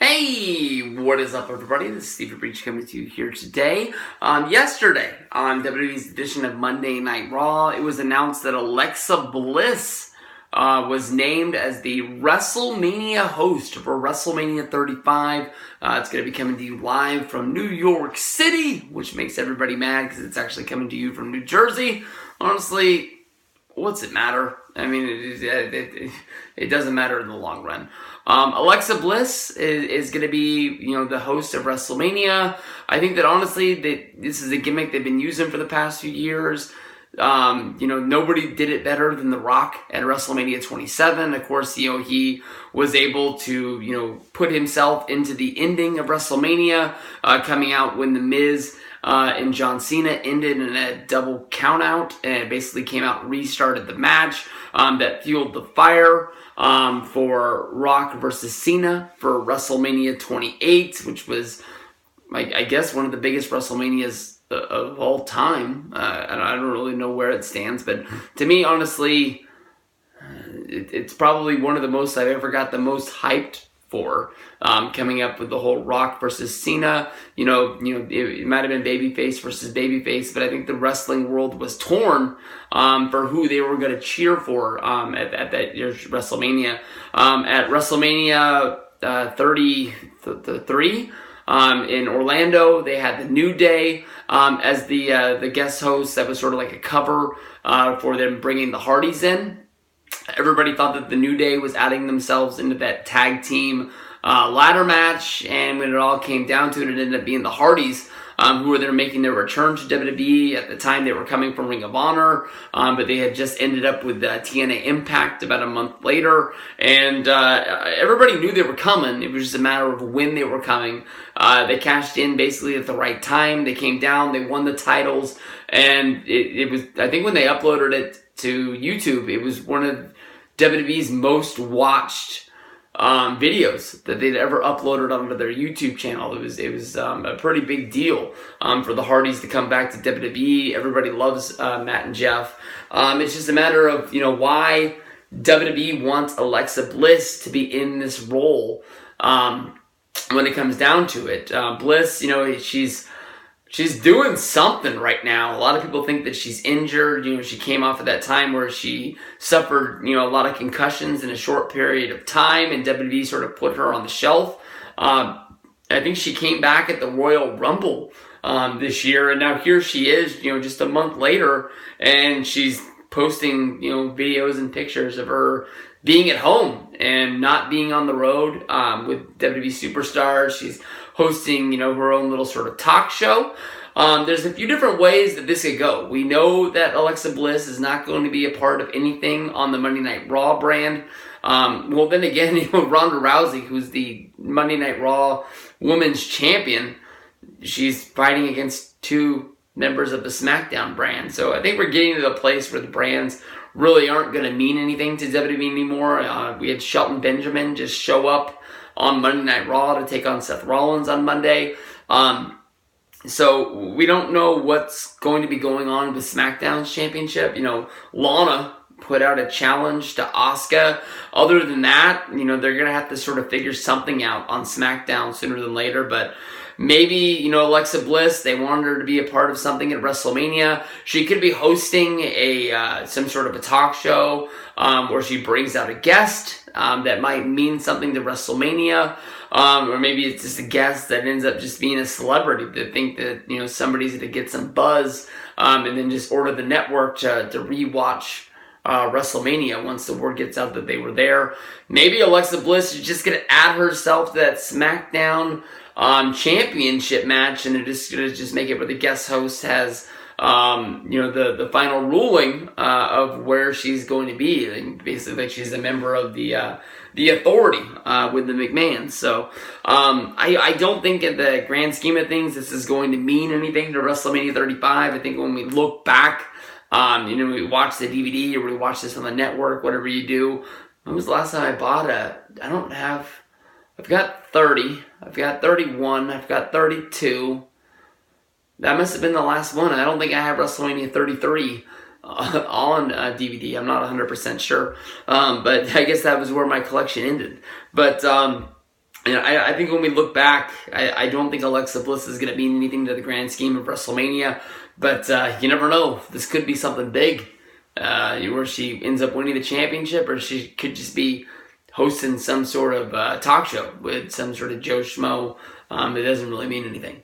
Hey, what is up, everybody? This is Steve Breach coming to you here today. Yesterday, on WWE's edition of Monday Night Raw, it was announced that Alexa Bliss was named as the WrestleMania host for WrestleMania 35. It's going to be coming to you live from New York City, which makes everybody mad because it's actually coming to you from New Jersey. Honestly, what's it matter? I mean, it doesn't matter in the long run. Alexa Bliss is going to be, the host of WrestleMania. I think that honestly, this is a gimmick they've been using for the past few years. Nobody did it better than The Rock at WrestleMania 27. Of course, he was able to, put himself into the ending of WrestleMania, coming out when The Miz and John Cena ended in a double countout, and it basically came out and restarted the match that fueled the fire for Rock versus Cena for WrestleMania 28, which was, I guess, one of the biggest WrestleManias of all time. I don't really know where it stands, but to me, honestly, it's probably one of the most I've ever got the most hyped for, coming up with the whole Rock versus Cena. It might have been babyface versus babyface, but I think the wrestling world was torn for who they were going to cheer for at that year's WrestleMania. At WrestleMania 33 in Orlando, they had the New Day as the guest host. That was sort of like a cover for them bringing the Hardys in. Everybody thought that the New Day was adding themselves into that tag team ladder match, and when it all came down to it, it ended up being the Hardys who were there making their return to WWE. At the time, they were coming from Ring of Honor, but they had just ended up with TNA Impact about a month later, and everybody knew they were coming. It was just a matter of when they were coming. They cashed in basically at the right time. They came down, they won the titles, and it was, I think when they uploaded it to YouTube, it was one of WWE's most watched videos that they'd ever uploaded onto their YouTube channel. It was a pretty big deal for the Hardys to come back to WWE. Everybody loves Matt and Jeff. It's just a matter of why WWE wants Alexa Bliss to be in this role when it comes down to it. Bliss, she's doing something right now. A lot of people think that she's injured. She came off of that time where she suffered, a lot of concussions in a short period of time, and WWE sort of put her on the shelf. I think she came back at the Royal Rumble this year, and now here she is, just a month later, and she's posting, videos and pictures of her being at home and not being on the road with WWE superstars. She's hosting, her own little sort of talk show. There's a few different ways that this could go. We know that Alexa Bliss is not going to be a part of anything on the Monday Night Raw brand. Well, then again, Ronda Rousey, who's the Monday Night Raw Women's Champion, she's fighting against two members of the SmackDown brand. So I think we're getting to the place where the brands really aren't going to mean anything to WWE anymore. We had Shelton Benjamin just show up on Monday Night Raw to take on Seth Rollins on Monday. So we don't know what's going to be going on with SmackDown's championship. Lana put out a challenge to Asuka. Other than that, they're going to have to sort of figure something out on SmackDown sooner than later. But maybe, Alexa Bliss, they wanted her to be a part of something at WrestleMania. She could be hosting some sort of a talk show where she brings out a guest that might mean something to WrestleMania. Or maybe it's just a guest that ends up just being a celebrity that think that, somebody's going to get some buzz and then just order the network to rewatch WrestleMania once the word gets out that they were there. Maybe Alexa Bliss is just going to add herself to that SmackDown championship match, and they're just going to make it where the guest host has the final ruling of where she's going to be. And basically, like, she's a member of the authority with the McMahons. So I don't think in the grand scheme of things this is going to mean anything to WrestleMania 35. I think when we look back, we watch the DVD or we watch this on the network, whatever you do. When was the last time I bought I've got 30, I've got 31, I've got 32. That must have been the last one. I don't think I have WrestleMania 33 on DVD. I'm not 100% sure. But I guess that was where my collection ended. But And I think when we look back, I don't think Alexa Bliss is going to mean anything to the grand scheme of WrestleMania. But you never know. This could be something big, where she ends up winning the championship, or she could just be hosting some sort of talk show with some sort of Joe Schmo. It doesn't really mean anything.